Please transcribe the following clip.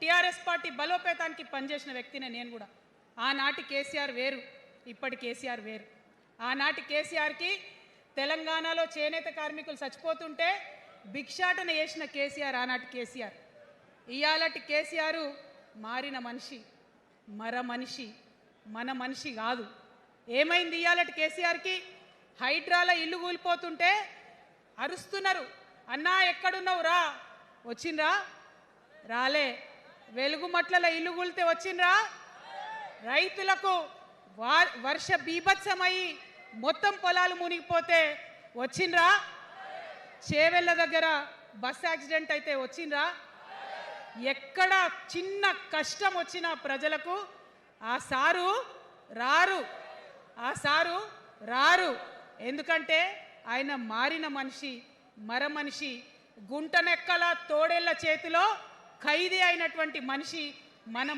TRS party బలోపేతానికి పనిచేసిన వ్యక్తినే నేను కూడా. ఆనాటి కేసీఆర్ వేరు, ఇప్పటి కేసీఆర్ వేరు. ఆనాటి కేసీఆర్కి తెలంగాణలో చేనేత కార్మికులు చచ్చిపోతుంటే భిక్షాటన చేసిన కేసీఆర్ ఆనాటి కేసీఆర్. ఇయాలటి కేసీఆర్ మారిన మనిషి, మనిషి, మన మనిషి కాదు. ఏమైంది ఇయాలటి కేసీఆర్కి? హైడ్రాల ఇల్లు కూలిపోతుంటే అరుస్తున్నారు, అన్నా ఎక్కడున్నావు రా, వచ్చిండ్రా? రాలే. వెలుగుమట్ల ఇల్లు కూలితే వచ్చిండ్రా? రైతులకు వర్ష బీభత్సమై మొత్తం పొలాలు మునిగిపోతే వచ్చిండ్రా? చేవెళ్ళ దగ్గర బస్ యాక్సిడెంట్ అయితే వచ్చిండ్రా? ఎక్కడ చిన్న కష్టం వచ్చినా ప్రజలకు ఆ సారు రారు, ఆ సారు రారు. ఎందుకంటే ఆయన మారిన మనిషి, మనిషి, గుంటనెక్కల తోడేళ్ల చేతిలో ఖైదీ అయినటువంటి మనిషి. మన